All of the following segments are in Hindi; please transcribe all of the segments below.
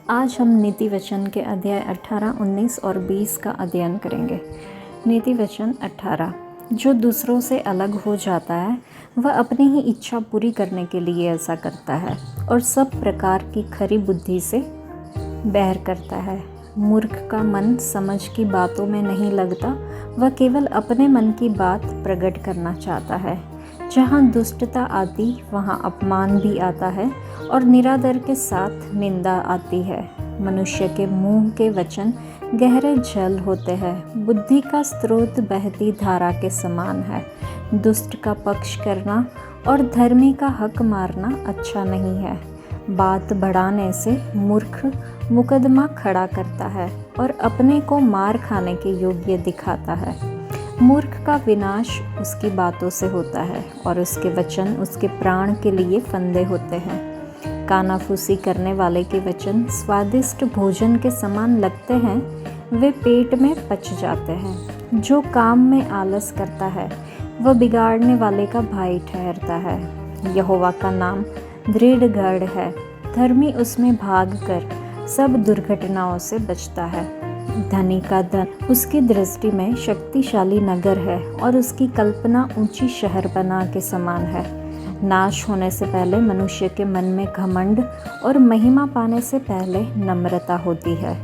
आज हम नीति वचन के अध्याय 18, 19 और 20 का अध्ययन करेंगे। नीति वचन 18। जो दूसरों से अलग हो जाता है वह अपनी ही इच्छा पूरी करने के लिए ऐसा करता है और सब प्रकार की खरी बुद्धि से बैर करता है। मूर्ख का मन समझ की बातों में नहीं लगता, वह केवल अपने मन की बात प्रकट करना चाहता है। जहाँ दुष्टता आती वहाँ अपमान भी आता है और निरादर के साथ निंदा आती है। मनुष्य के मुंह के वचन गहरे जल होते हैं, बुद्धि का स्रोत बहती धारा के समान है। दुष्ट का पक्ष करना और धर्मी का हक मारना अच्छा नहीं है। बात बढ़ाने से मूर्ख मुकदमा खड़ा करता है और अपने को मार खाने के योग्य दिखाता है। मूर्ख का विनाश उसकी बातों से होता है और उसके वचन उसके प्राण के लिए फंदे होते हैं। कानाफूसी करने वाले के वचन स्वादिष्ट भोजन के समान लगते हैं, वे पेट में पच जाते हैं। जो काम में आलस करता है वह बिगाड़ने वाले का भाई ठहरता है। यहोवा का नाम दृढ़ गढ़ है, धर्मी उसमें भाग कर सब दुर्घटनाओं से बचता है। धनी का धन उसकी दृष्टि में शक्तिशाली नगर है और उसकी कल्पना ऊंची शहर बना के समान है। नाश होने से पहले मनुष्य के मन में घमंड और महिमा पाने से पहले नम्रता होती है।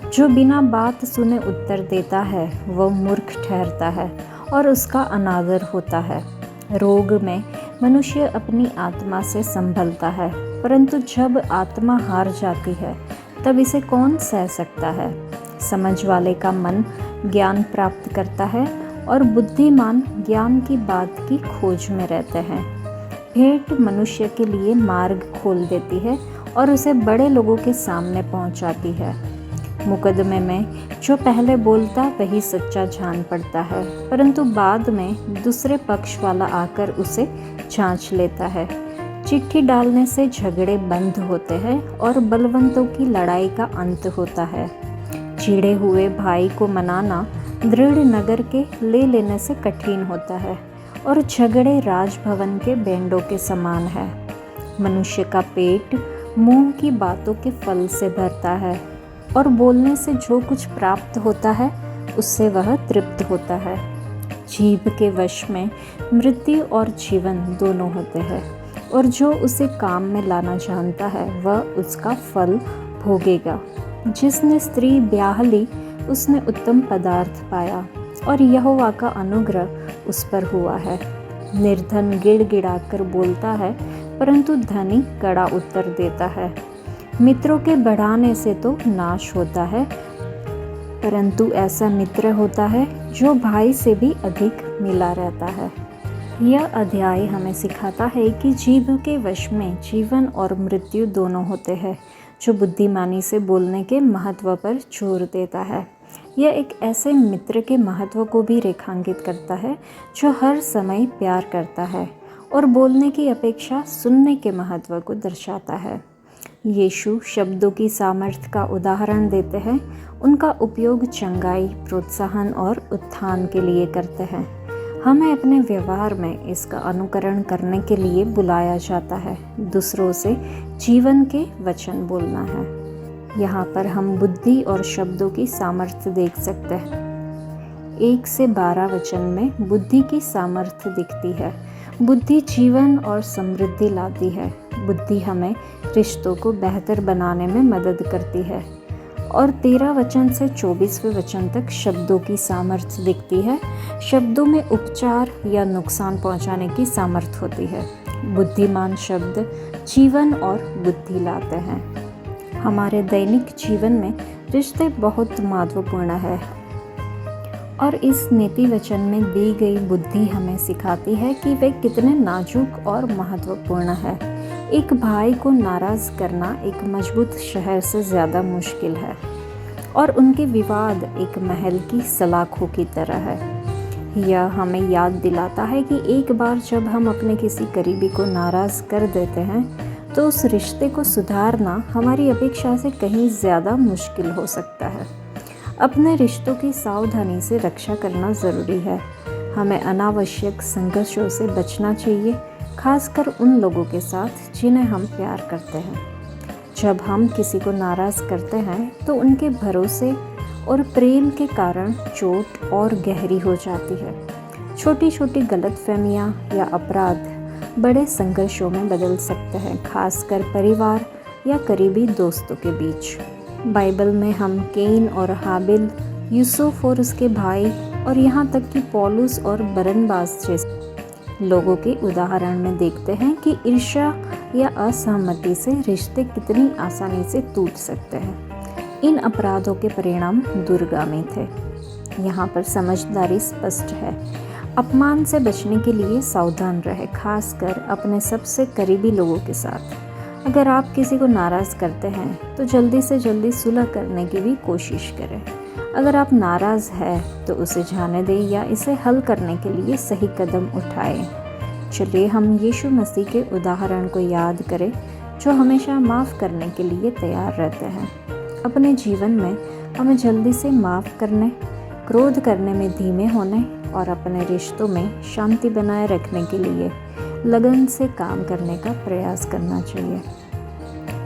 जो बिना बात सुने उत्तर देता है वह मूर्ख ठहरता है और उसका अनादर होता है। रोग में मनुष्य अपनी आत्मा से संभलता है, परंतु जब आत्मा हार जाती है तब इसे कौन सह सकता है। समझ वाले का मन ज्ञान प्राप्त करता है और बुद्धिमान ज्ञान की बात की खोज में रहते हैं। भेंट मनुष्य के लिए मार्ग खोल देती है और उसे बड़े लोगों के सामने पहुंचाती है। मुकदमे में जो पहले बोलता वही सच्चा जान पड़ता है, परंतु बाद में दूसरे पक्ष वाला आकर उसे जांच लेता है। चिट्ठी डालने से झगड़े बंद होते हैं और बलवंतों की लड़ाई का अंत होता है। चिढ़े हुए भाई को मनाना दृढ़ नगर के ले लेने से कठिन होता है और झगड़े राजभवन के बैंडों के समान है। मनुष्य का पेट मुंह की बातों के फल से भरता है और बोलने से जो कुछ प्राप्त होता है उससे वह तृप्त होता है। जीभ के वश में मृत्यु और जीवन दोनों होते हैं और जो उसे काम में लाना जानता है वह उसका फल भोगेगा। जिसने स्त्री ब्याह ली उसने उत्तम पदार्थ पाया और यहोवा का अनुग्रह उस पर हुआ है। निर्धन गिड़गिड़ा कर बोलता है, परंतु धनी कड़ा उत्तर देता है। मित्रों के बढ़ाने से तो नाश होता है, परंतु ऐसा मित्र होता है जो भाई से भी अधिक मिला रहता है। यह अध्याय हमें सिखाता है कि जीभ के वश में जीवन और मृत्यु दोनों होते हैं, जो बुद्धिमानी से बोलने के महत्व पर जोर देता है। यह एक ऐसे मित्र के महत्व को भी रेखांकित करता है जो हर समय प्यार करता है और बोलने की अपेक्षा सुनने के महत्व को दर्शाता है। यीशु शब्दों की सामर्थ्य का उदाहरण देते हैं। उनका उपयोग चंगाई, प्रोत्साहन और उत्थान के लिए करते हैं। हमें अपने व्यवहार में इसका अनुकरण करने के लिए बुलाया जाता है। दूसरों से जीवन के वचन बोलना है। यहाँ पर हम बुद्धि और शब्दों की सामर्थ्य देख सकते हैं। 1 से 12 वचन में बुद्धि की सामर्थ्य दिखती है। बुद्धि जीवन और समृद्धि लाती है। बुद्धि हमें रिश्तों को बेहतर बनाने में मदद करती है। और 13 वचन से 24वें वचन तक शब्दों की सामर्थ्य दिखती है। शब्दों में उपचार या नुकसान पहुंचाने की सामर्थ्य होती है। बुद्धिमान शब्द जीवन और बुद्धि लाते हैं। हमारे दैनिक जीवन में रिश्ते बहुत महत्वपूर्ण है और इस नीति वचन में दी गई बुद्धि हमें सिखाती है कि वे कितने नाजुक और महत्वपूर्ण है। एक भाई को नाराज़ करना एक मजबूत शहर से ज़्यादा मुश्किल है और उनके विवाद एक महल की सलाखों की तरह है। यह हमें याद दिलाता है कि एक बार जब हम अपने किसी करीबी को नाराज़ कर देते हैं तो उस रिश्ते को सुधारना हमारी अपेक्षा से कहीं ज़्यादा मुश्किल हो सकता है। अपने रिश्तों की सावधानी से रक्षा करना ज़रूरी है। हमें अनावश्यक संघर्षों से बचना चाहिए, खासकर उन लोगों के साथ जिन्हें हम प्यार करते हैं। जब हम किसी को नाराज़ करते हैं तो उनके भरोसे और प्रेम के कारण चोट और गहरी हो जाती है। छोटी छोटी गलतफहमियां या अपराध बड़े संघर्षों में बदल सकते हैं, खासकर परिवार या करीबी दोस्तों के बीच। बाइबल में हम कैन और हाबिल, यूसुफ और उसके भाई और यहाँ तक कि पौलुस और बरनबास जैसे लोगों के उदाहरण में देखते हैं कि ईर्ष्या या असहमति से रिश्ते कितनी आसानी से टूट सकते हैं। इन अपराधों के परिणाम दूरगामी थे। यहाँ पर समझदारी स्पष्ट है। अपमान से बचने के लिए सावधान रहे, खासकर अपने सबसे करीबी लोगों के साथ। अगर आप किसी को नाराज़ करते हैं तो जल्दी से जल्दी सुलह करने की भी कोशिश करें। अगर आप नाराज़ हैं तो उसे जाने दें या इसे हल करने के लिए सही कदम उठाएं। चलिए हम यीशु मसीह के उदाहरण को याद करें, जो हमेशा माफ़ करने के लिए तैयार रहते हैं। अपने जीवन में हमें जल्दी से माफ़ करने, क्रोध करने में धीमे होने और अपने रिश्तों में शांति बनाए रखने के लिए लगन से काम करने का प्रयास करना चाहिए।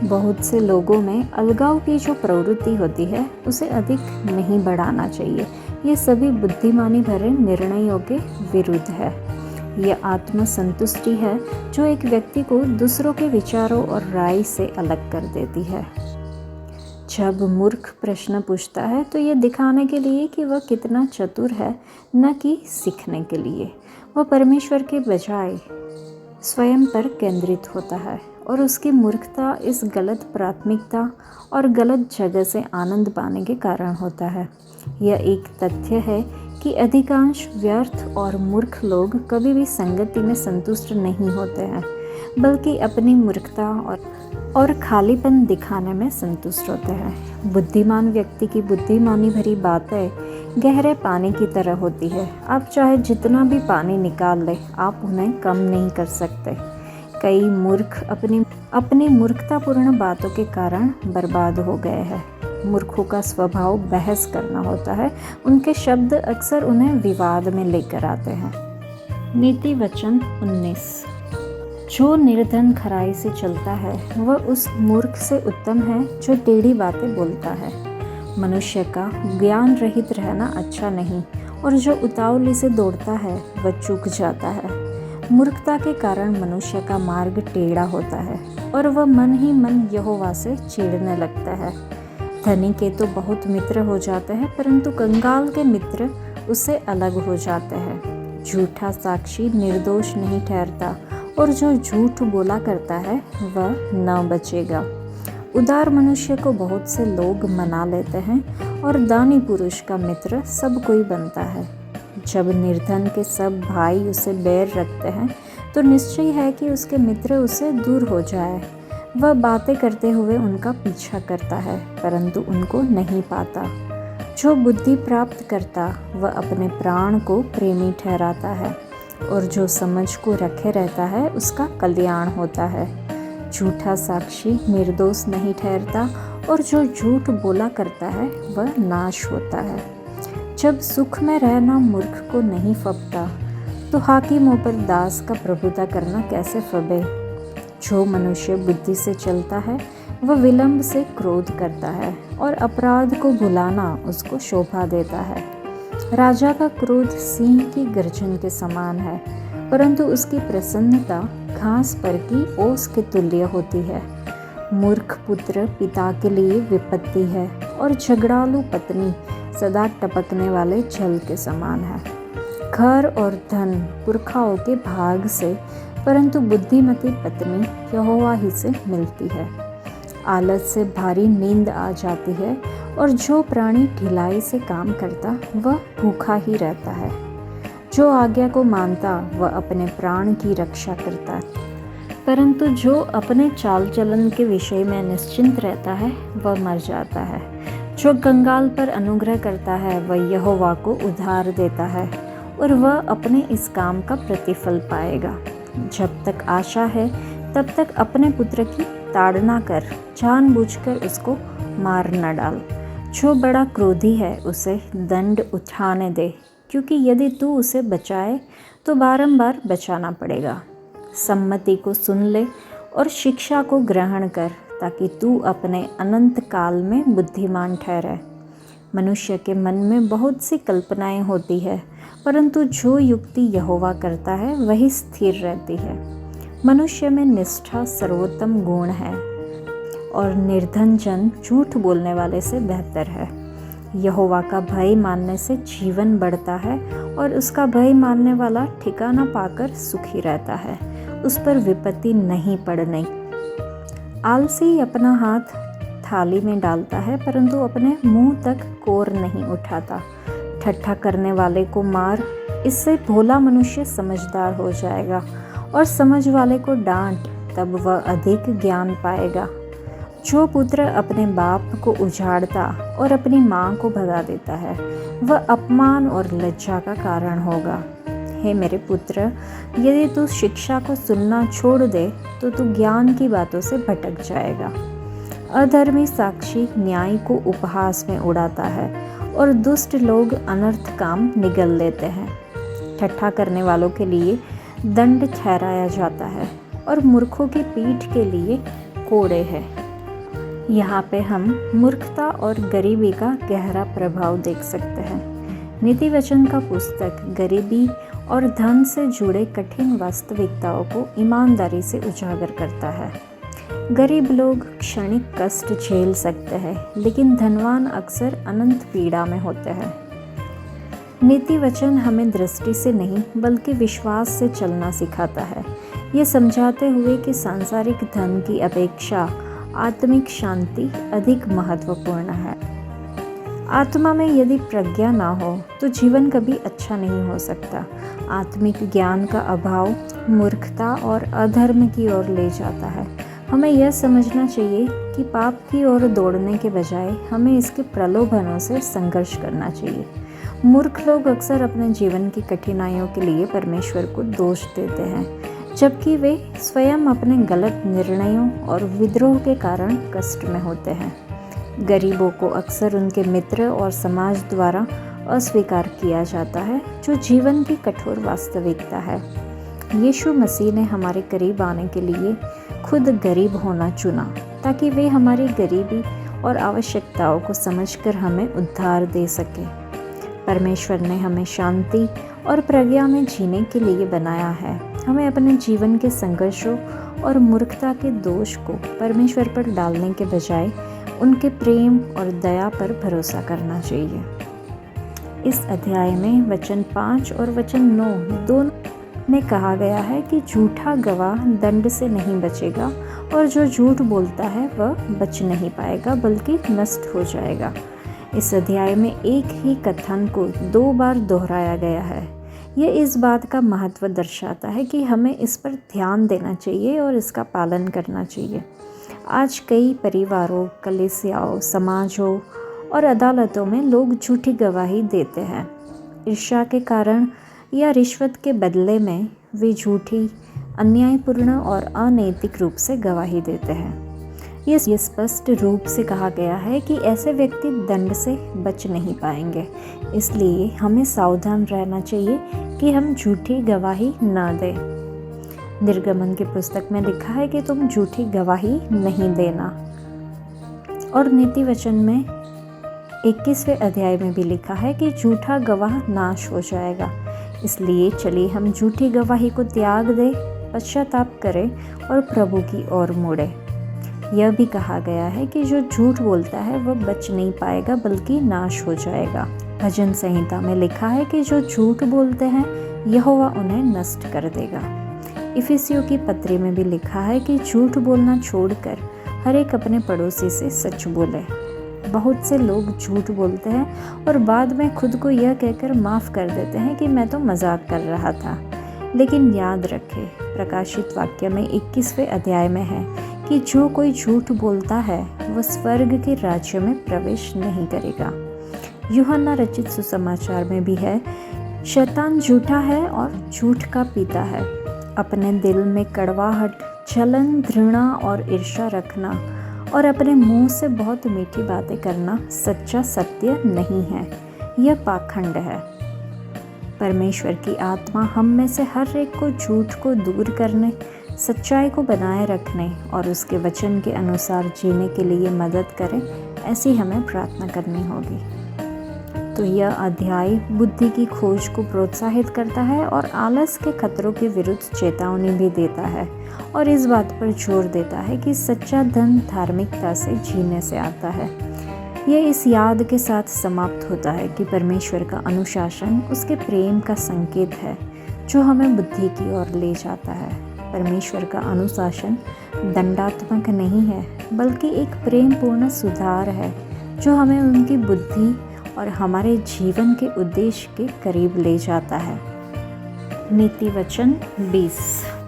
बहुत से लोगों में अलगाव की जो प्रवृत्ति होती है उसे अधिक नहीं बढ़ाना चाहिए। ये सभी बुद्धिमानी भरे निर्णयों के विरुद्ध है। यह आत्मसंतुष्टि है जो एक व्यक्ति को दूसरों के विचारों और राय से अलग कर देती है। जब मूर्ख प्रश्न पूछता है तो यह दिखाने के लिए कि वह कितना चतुर है, न कि सीखने के लिए। वह परमेश्वर के बजाय स्वयं पर केंद्रित होता है और उसकी मूर्खता इस गलत प्राथमिकता और गलत जगह से आनंद पाने के कारण होता है। यह एक तथ्य है कि अधिकांश व्यर्थ और मूर्ख लोग कभी भी संगति में संतुष्ट नहीं होते हैं, बल्कि अपनी मूर्खता और खालीपन दिखाने में संतुष्ट होते हैं। बुद्धिमान व्यक्ति की बुद्धिमानी भरी बातें गहरे पानी की तरह होती है। आप चाहे जितना भी पानी निकाल लें, आप उन्हें कम नहीं कर सकते। कई मूर्ख अपनी मूर्खतापूर्ण बातों के कारण बर्बाद हो गए हैं। मूर्खों का स्वभाव बहस करना होता है। उनके शब्द अक्सर उन्हें विवाद में लेकर आते हैं। नीति वचन 19। जो निर्धन खराई से चलता है वह उस मूर्ख से उत्तम है जो टेढ़ी बातें बोलता है। मनुष्य का ज्ञान रहित रहना अच्छा नहीं, और जो उतावली से दौड़ता है वह चूक जाता है। मूर्खता के कारण मनुष्य का मार्ग टेढ़ा होता है और वह मन ही मन यहोवा से चिढ़ने लगता है। धनी के तो बहुत मित्र हो जाते हैं, परंतु कंगाल के मित्र उससे अलग हो जाते हैं। झूठा साक्षी निर्दोष नहीं ठहरता, और जो झूठ बोला करता है वह न बचेगा। उदार मनुष्य को बहुत से लोग मना लेते हैं, और दानी पुरुष का मित्र सब कोई बनता है। जब निर्धन के सब भाई उसे बैर रखते हैं तो निश्चय है कि उसके मित्र उससे दूर हो जाए। वह बातें करते हुए उनका पीछा करता है, परंतु उनको नहीं पाता। जो बुद्धि प्राप्त करता वह अपने प्राण को प्रेमी ठहराता है, और जो समझ को रखे रहता है उसका कल्याण होता है। झूठा साक्षी निर्दोष नहीं ठहरता, और जो झूठ बोला करता है वह नाश होता है। जब सुख में रहना मूर्ख को नहीं फबता, तो हाकिमों पर दास का प्रभुता करना कैसे फबे। जो मनुष्य बुद्धि से चलता है वह विलंब से क्रोध करता है, और अपराध को भुलाना उसको शोभा देता है। राजा का क्रोध सिंह की गर्जन के समान है, परंतु उसकी प्रसन्नता घास पर की ओस के तुल्य होती है। मूर्ख पुत्र पिता के लिए विपत्ति है, और झगड़ालू पत्नी सदा टपकने वाले जल के समान है। घर और धन पुरखाओं के भाग से, परंतु बुद्धिमती पत्नी यहोवा ही से मिलती है। आलस से भारी नींद आ जाती है, और जो प्राणी ढिलाई से काम करता वह भूखा ही रहता है। जो आज्ञा को मानता वह अपने प्राण की रक्षा करता है, परंतु जो अपने चाल चलन के विषय में निश्चिंत रहता है वह मर जाता है। जो कंगाल पर अनुग्रह करता है वह यहोवा को उधार देता है, और वह अपने इस काम का प्रतिफल पाएगा। जब तक आशा है तब तक अपने पुत्र की ताड़ना कर, जानबूझकर उसको मार न डाल। जो बड़ा क्रोधी है उसे दंड उठाने दे, क्योंकि यदि तू उसे बचाए तो बारंबार बचाना पड़ेगा। सम्मति को सुन ले और शिक्षा को ग्रहण कर, ताकि तू अपने अनंत काल में बुद्धिमान ठहरे। मनुष्य के मन में बहुत सी कल्पनाएं होती है, परंतु जो युक्ति यहोवा करता है वही स्थिर रहती है। मनुष्य में निष्ठा सर्वोत्तम गुण है और निर्धन जन झूठ बोलने वाले से बेहतर है। यहोवा का भय मानने से जीवन बढ़ता है और उसका भय मानने वाला ठिकाना पाकर सुखी रहता है, उस पर विपत्ति नहीं पड़ने। आलसी अपना हाथ थाली में डालता है, परंतु अपने मुंह तक कोर नहीं उठाता। ठट्ठा करने वाले को मार, इससे भोला मनुष्य समझदार हो जाएगा, और समझ वाले को डांट, तब वह अधिक ज्ञान पाएगा। जो पुत्र अपने बाप को उजाड़ता और अपनी माँ को भगा देता है, वह अपमान और लज्जा का कारण होगा। हे मेरे पुत्र, यदि तू शिक्षा को सुनना छोड़ दे तो तू ज्ञान की बातों से भटक जाएगा। अधर्मी साक्षी न्याय को उपहास में उड़ाता है और दुष्ट लोग अनर्थ काम निगल लेते हैं। ठट्ठा करने वालों के लिए दंड ठहराया जाता है और मूर्खों की पीठ के लिए कोड़े है। यहाँ पे हम मूर्खता और गरीबी का गहरा प्रभाव देख सकते हैं। नीति वचन का पुस्तक गरीबी और धन से जुड़े कठिन वास्तविकताओं को ईमानदारी से उजागर करता है। गरीब लोग क्षणिक कष्ट झेल सकते हैं, लेकिन धनवान अक्सर अनंत पीड़ा में होते हैं। नीति वचन हमें दृष्टि से नहीं बल्कि विश्वास से चलना सिखाता है, ये समझाते हुए कि सांसारिक धन की अपेक्षा आत्मिक शांति अधिक महत्वपूर्ण है। आत्मा में यदि प्रज्ञा ना हो तो जीवन कभी अच्छा नहीं हो सकता। आत्मिक ज्ञान का अभाव मूर्खता और अधर्म की ओर ले जाता है। हमें यह समझना चाहिए कि पाप की ओर दौड़ने के बजाय हमें इसके प्रलोभनों से संघर्ष करना चाहिए। मूर्ख लोग अक्सर अपने जीवन की कठिनाइयों के लिए परमेश्वर को दोष देते हैं, जबकि वे स्वयं अपने गलत निर्णयों और विद्रोह के कारण कष्ट में होते हैं। गरीबों को अक्सर उनके मित्र और समाज द्वारा अस्वीकार किया जाता है, जो जीवन की कठोर वास्तविकता है। यीशु मसीह ने हमारे करीब आने के लिए खुद गरीब होना चुना, ताकि वे हमारी गरीबी और आवश्यकताओं को समझकर हमें उद्धार दे सके। परमेश्वर ने हमें शांति और प्रज्ञा में जीने के लिए बनाया है। हमें अपने जीवन के संघर्षों और मूर्खता के दोष को परमेश्वर पर डालने के बजाय उनके प्रेम और दया पर भरोसा करना चाहिए। इस अध्याय में वचन 5 और वचन 9 दोनों में कहा गया है कि झूठा गवाह दंड से नहीं बचेगा और जो झूठ बोलता है वह बच नहीं पाएगा बल्कि नष्ट हो जाएगा। इस अध्याय में एक ही कथन को 2 बार दोहराया गया है। यह इस बात का महत्व दर्शाता है कि हमें इस पर ध्यान देना चाहिए और इसका पालन करना चाहिए। आज कई परिवारों, कलीसियाओं, समाजों और अदालतों में लोग झूठी गवाही देते हैं। ईर्ष्या के कारण या रिश्वत के बदले में वे झूठी, अन्यायपूर्ण और अनैतिक रूप से गवाही देते हैं। ये स्पष्ट रूप से कहा गया है कि ऐसे व्यक्ति दंड से बच नहीं पाएंगे। इसलिए हमें सावधान रहना चाहिए कि हम झूठी गवाही न दें। निर्गमन की पुस्तक में लिखा है कि तुम झूठी गवाही नहीं देना, और नीति वचन में 21वें अध्याय में भी लिखा है कि झूठा गवाह नाश हो जाएगा। इसलिए चलिए हम झूठी गवाही को त्याग दें, पश्चाताप करें और प्रभु की ओर मुड़े। यह भी कहा गया है कि जो झूठ बोलता है वह बच नहीं पाएगा बल्कि नाश हो जाएगा। भजन संहिता में लिखा है कि जो झूठ बोलते हैं यहोवा उन्हें नष्ट कर देगा। इफिसियों की पत्री में भी लिखा है कि झूठ बोलना छोड़कर हर एक अपने पड़ोसी से सच बोले। बहुत से लोग झूठ बोलते हैं और बाद में खुद को यह कहकर माफ़ कर देते हैं कि मैं तो मजाक कर रहा था। लेकिन याद रखें, प्रकाशित वाक्य में 21वें अध्याय में है कि जो कोई झूठ बोलता है वह स्वर्ग के राज्य में प्रवेश नहीं करेगा। यूहन्ना रचित सुसमाचार में भी है, शैतान झूठा है और झूठ का पिता है। अपने दिल में कड़वाहट, जलन, घृणा और ईर्ष्या रखना और अपने मुंह से बहुत मीठी बातें करना सच्चा सत्य नहीं है, यह पाखंड है। परमेश्वर की आत्मा हम में से हर एक को झूठ को दूर करने, सच्चाई को बनाए रखने और उसके वचन के अनुसार जीने के लिए मदद करे, ऐसी हमें प्रार्थना करनी होगी। तो यह अध्याय बुद्धि की खोज को प्रोत्साहित करता है और आलस के खतरों के विरुद्ध चेतावनी भी देता है और इस बात पर जोर देता है कि सच्चा धन धार्मिकता से जीने से आता है। यह इस याद के साथ समाप्त होता है कि परमेश्वर का अनुशासन उसके प्रेम का संकेत है जो हमें बुद्धि की ओर ले जाता है। परमेश्वर का अनुशासन दंडात्मक नहीं है, बल्कि एक प्रेमपूर्ण सुधार है जो हमें उनकी बुद्धि और हमारे जीवन के उद्देश्य के करीब ले जाता है। नीति वचन 20।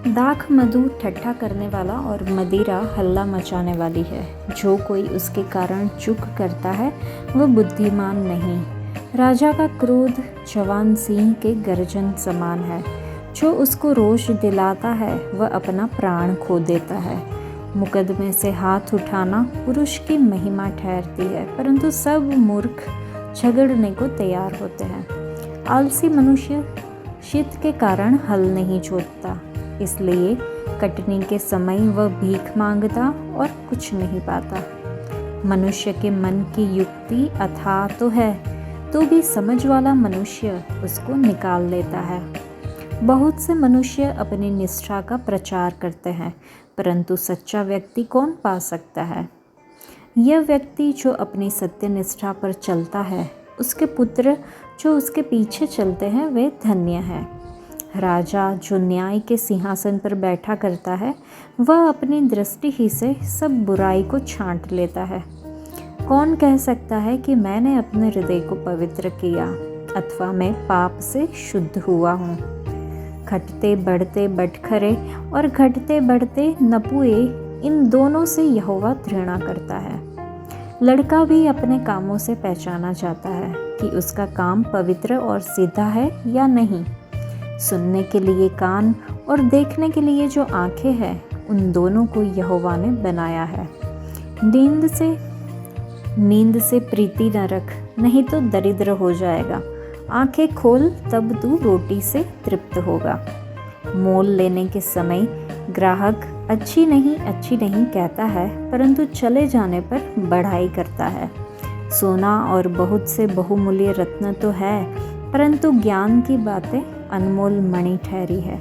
दाख मधु ठट्ठा करने वाला और मदिरा हल्ला मचाने वाली है। जो कोई उसके कारण चुप करता है वह बुद्धिमान नहीं। राजा का क्रोध जवान सिंह के गर्जन समान है। जो उसको रोष दिलाता है वह अपना प्राण खो देता है। मुकदमे से हाथ उठाना पुरुष की महिमा ठहरती है, परंतु सब मूर्ख झगड़ने को तैयार होते हैं। आलसी मनुष्य शीत के कारण हल नहीं जोतता, इसलिए कटनी के समय वह भीख मांगता और कुछ नहीं पाता। मनुष्य के मन की युक्ति अथाह तो है, तो भी समझ वाला मनुष्य उसको निकाल लेता है। बहुत से मनुष्य अपनी निष्ठा का प्रचार करते हैं, परंतु सच्चा व्यक्ति कौन पा सकता है? यह व्यक्ति जो अपनी सत्य निष्ठा पर चलता है, उसके पुत्र जो उसके पीछे चलते हैं वे धन्य हैं। राजा जो न्याय के सिंहासन पर बैठा करता है, वह अपनी दृष्टि ही से सब बुराई को छांट लेता है। कौन कह सकता है कि मैंने अपने हृदय को पवित्र किया अथवा मैं पाप से शुद्ध हुआ हूँ? घटते बढ़ते बटखरे और घटते बढ़ते नपुए, इन दोनों से यहोवा घृणा करता है। लड़का भी अपने कामों से पहचाना जाता है कि उसका काम पवित्र और सीधा है या नहीं। सुनने के लिए कान और देखने के लिए जो आंखें हैं, उन दोनों को यहोवा ने बनाया है। नींद से प्रीति न रख, नहीं तो दरिद्र हो जाएगा। आंखें खोल, तब तू रोटी से तृप्त होगा। मोल लेने के समय ग्राहक अच्छी नहीं कहता है, परंतु चले जाने पर बढ़ाई करता है। सोना और बहुत से बहुमूल्य रत्न तो है, परंतु ज्ञान की बातें अनमोल मणि ठहरी है।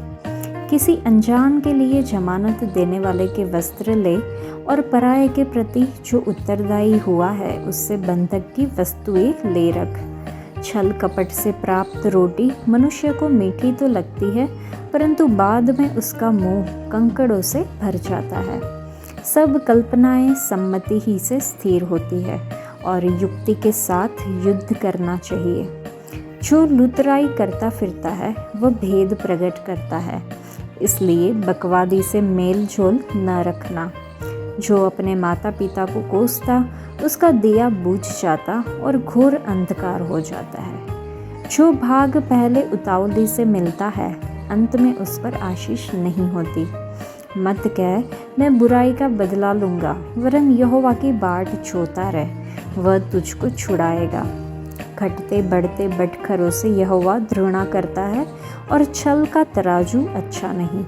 किसी अनजान के लिए जमानत देने वाले के वस्त्र ले और पराये के प्रति जो उत्तरदायी हुआ है उससे बंधक की वस्तुएं ले रख। छल कपट से प्राप्त रोटी मनुष्य को मीठी तो लगती है, परंतु बाद में उसका मुंह कंकड़ों से भर जाता है। सब कल्पनाएं सम्मति ही से स्थिर होती है और युक्ति के साथ युद्ध करना चाहिए। जो लुतराई करता फिरता है वह भेद प्रकट करता है, इसलिए बकवादी से मेल जोल न रखना। जो अपने माता पिता को कोसता, उसका दिया बुझ जाता और घोर अंधकार हो जाता है। जो भाग पहले उतावली से मिलता है, अंत में उस पर आशीष नहीं होती। मत कह मैं बुराई का बदला लूँगा, वरन यहोवा की बाट जोता रह, वह तुझको छुड़ाएगा। घटते बढ़ते बटखरों से यहोवा घृणा करता है और छल का तराजू अच्छा नहीं।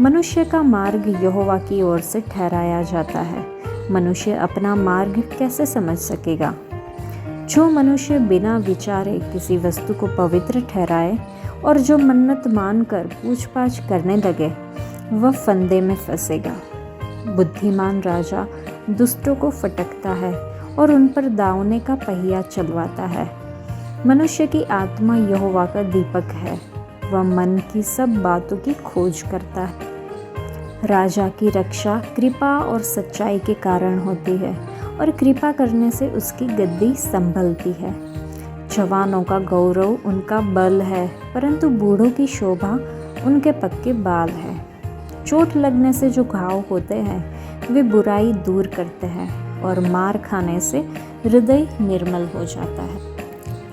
मनुष्य का मार्ग यहोवा की ओर से ठहराया जाता है, मनुष्य अपना मार्ग कैसे समझ सकेगा? जो मनुष्य बिना विचारे किसी वस्तु को पवित्र ठहराए और जो मन्नत मानकर पूछपाछ करने लगे, वह फंदे में फंसेगा। बुद्धिमान राजा दुष्टों को फटकता है और उन पर दावने का पहिया चलवाता है। मनुष्य की आत्मा यहोवा का दीपक है, वह मन की सब बातों की खोज करता है। राजा की रक्षा कृपा और सच्चाई के कारण होती है और कृपा करने से उसकी गद्दी संभलती है। जवानों का गौरव उनका बल है, परंतु बूढ़ों की शोभा उनके पक्के बाल है। चोट लगने से जो घाव होते हैं वे बुराई दूर करते हैं और मार खाने से हृदय निर्मल हो जाता है।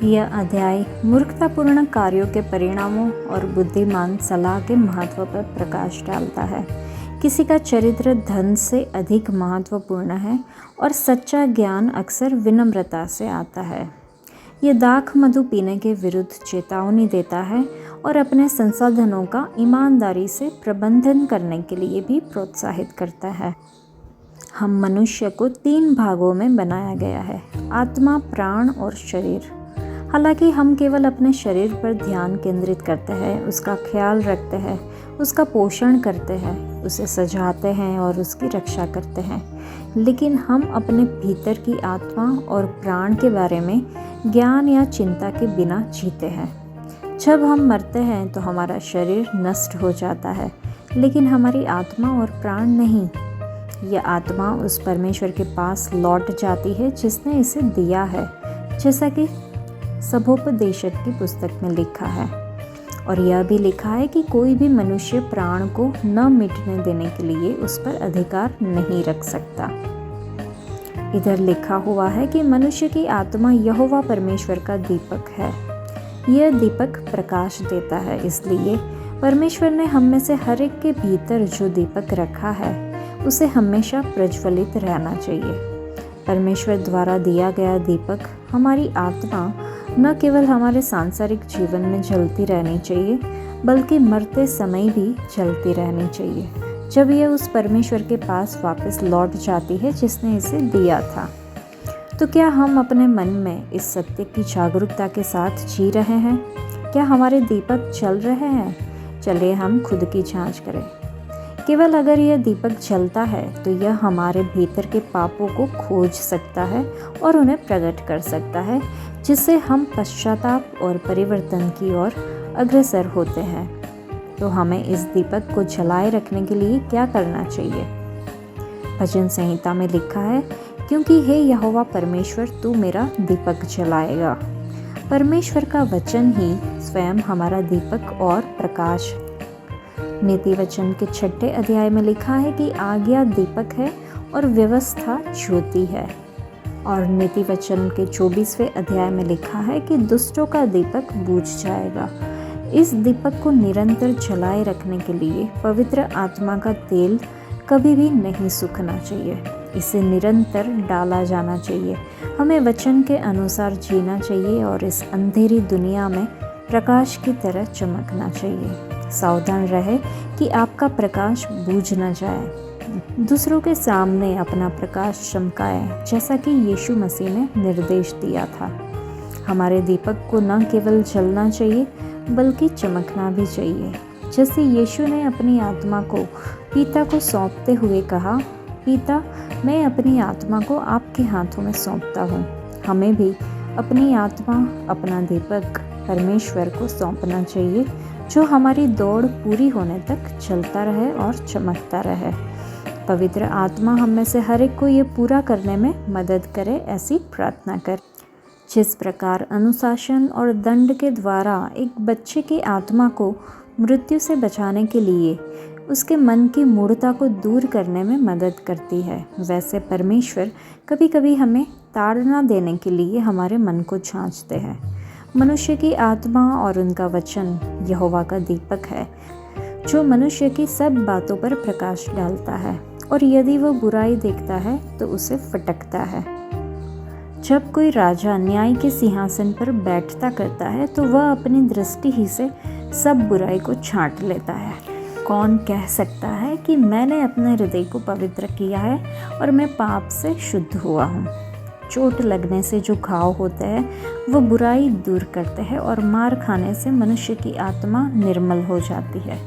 यह अध्याय मूर्खतापूर्ण कार्यों के परिणामों और बुद्धिमान सलाह के महत्व पर प्रकाश डालता है। किसी का चरित्र धन से अधिक महत्वपूर्ण है और सच्चा ज्ञान अक्सर विनम्रता से आता है। ये दाख मधु पीने के विरुद्ध चेतावनी देता है और अपने संसाधनों का ईमानदारी से प्रबंधन करने के लिए भी प्रोत्साहित करता है। हम मनुष्य को 3 भागों में बनाया गया है, आत्मा, प्राण और शरीर। हालांकि हम केवल अपने शरीर पर ध्यान केंद्रित करते हैं, उसका ख्याल रखते हैं, उसका पोषण करते हैं, उसे सजाते हैं और उसकी रक्षा करते हैं, लेकिन हम अपने भीतर की आत्मा और प्राण के बारे में ज्ञान या चिंता के बिना जीते हैं। जब हम मरते हैं तो हमारा शरीर नष्ट हो जाता है, लेकिन हमारी आत्मा और प्राण नहीं। यह आत्मा उस परमेश्वर के पास लौट जाती है जिसने इसे दिया है, जैसा कि सबोपदेशक की पुस्तक में लिखा है। और यह भी लिखा है कि कोई भी मनुष्य प्राण को न मिटने देने के लिए उस पर अधिकार नहीं रख सकता। इधर लिखा हुआ है कि मनुष्य की आत्मा यहोवा परमेश्वर का दीपक है। यह दीपक प्रकाश देता है, इसलिए परमेश्वर ने हम में से हर एक के भीतर जो दीपक रखा है उसे हमेशा प्रज्वलित रहना चाहिए। परमेश्वर द्वारा दिया गया दीपक हमारी आत्मा न केवल हमारे सांसारिक जीवन में जलती रहनी चाहिए, बल्कि मरते समय भी जलती रहनी चाहिए, जब यह उस परमेश्वर के पास वापस लौट जाती है जिसने इसे दिया था। तो क्या हम अपने मन में इस सत्य की जागरूकता के साथ जी रहे हैं? क्या हमारे दीपक जल रहे हैं? चलिए हम खुद की जांच करें। केवल अगर यह दीपक जलता है तो यह हमारे भीतर के पापों को खोज सकता है और उन्हें प्रकट कर सकता है, जिससे हम पश्चाताप और परिवर्तन की ओर अग्रसर होते हैं। तो हमें इस दीपक को जलाए रखने के लिए क्या करना चाहिए? भजन संहिता में लिखा है, क्योंकि हे यहोवा परमेश्वर, तू मेरा दीपक जलाएगा। परमेश्वर का वचन ही स्वयं हमारा दीपक और प्रकाश। नीति वचन के 6 अध्याय में लिखा है कि आज्ञा दीपक है और व्यवस्था ज्योति है। और नीति वचन के 24वें अध्याय में लिखा है कि दुष्टों का दीपक बुझ जाएगा। इस दीपक को निरंतर जलाए रखने के लिए पवित्र आत्मा का तेल कभी भी नहीं सूखना चाहिए। इसे निरंतर डाला जाना चाहिए। हमें वचन के अनुसार जीना चाहिए और इस अंधेरी दुनिया में प्रकाश की तरह चमकना चाहिए। सावधान रहे कि आपका प्रकाश बुझ न जाए। दूसरों के सामने अपना प्रकाश चमकाएं, जैसा कि यीशु मसीह ने निर्देश दिया था। हमारे दीपक को न केवल जलना चाहिए बल्कि चमकना भी चाहिए। जैसे यीशु ने अपनी आत्मा को पिता को सौंपते हुए कहा, पिता, मैं अपनी आत्मा को आपके हाथों में सौंपता हूँ। हमें भी अपनी आत्मा, अपना दीपक परमेश्वर को सौंपना चाहिए, जो हमारी दौड़ पूरी होने तक चलता रहे और चमकता रहे। पवित्र आत्मा हम में से हर एक को ये पूरा करने में मदद करे, ऐसी प्रार्थना कर। जिस प्रकार अनुशासन और दंड के द्वारा एक बच्चे की आत्मा को मृत्यु से बचाने के लिए उसके मन की मूढ़ता को दूर करने में मदद करती है, वैसे परमेश्वर कभी कभी हमें ताड़ना देने के लिए हमारे मन को जांचते हैं। मनुष्य की आत्मा और उनका वचन यहोवा का दीपक है, जो मनुष्य की सब बातों पर प्रकाश डालता है, और यदि वह बुराई देखता है तो उसे फटकता है। जब कोई राजा न्याय के सिंहासन पर बैठता करता है तो वह अपनी दृष्टि ही से सब बुराई को छांट लेता है। कौन कह सकता है कि मैंने अपने हृदय को पवित्र किया है और मैं पाप से शुद्ध हुआ हूँ? चोट लगने से जो घाव होते हैं वो बुराई दूर करते हैं, और मार खाने से मनुष्य की आत्मा निर्मल हो जाती है।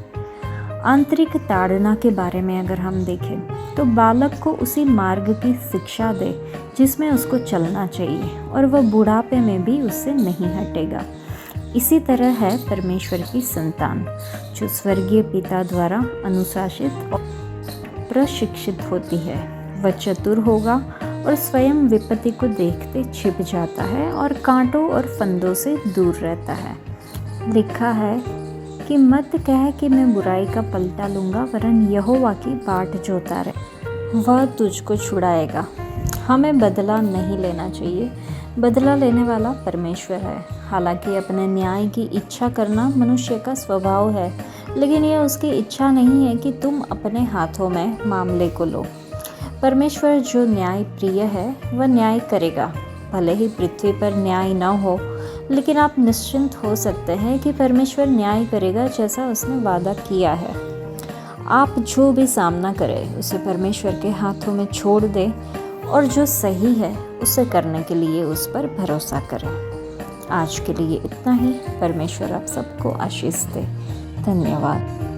आंतरिक ताड़ना के बारे में अगर हम देखें तो बालक को उसी मार्ग की शिक्षा दे जिसमें उसको चलना चाहिए, और वह बुढ़ापे में भी उससे नहीं हटेगा। इसी तरह है परमेश्वर की संतान, जो स्वर्गीय पिता द्वारा अनुशासित और प्रशिक्षित होती है। वह चतुर होगा और स्वयं विपत्ति को देखते छिप जाता है और कांटों और फंदों से दूर रहता है। लिखा है कि मत कह कि मैं बुराई का पलटा लूँगा, वरन यहोवा की बाट जोता रहे, वह तुझको छुड़ाएगा। हमें बदला नहीं लेना चाहिए, बदला लेने वाला परमेश्वर है। हालांकि अपने न्याय की इच्छा करना मनुष्य का स्वभाव है, लेकिन यह उसकी इच्छा नहीं है कि तुम अपने हाथों में मामले को लो। परमेश्वर जो न्याय प्रिय है वह न्याय करेगा। भले ही पृथ्वी पर न्याय न हो, लेकिन आप निश्चिंत हो सकते हैं कि परमेश्वर न्याय करेगा जैसा उसने वादा किया है। आप जो भी सामना करें उसे परमेश्वर के हाथों में छोड़ दें और जो सही है उसे करने के लिए उस पर भरोसा करें। आज के लिए इतना ही। परमेश्वर आप सबको आशीष दे। धन्यवाद।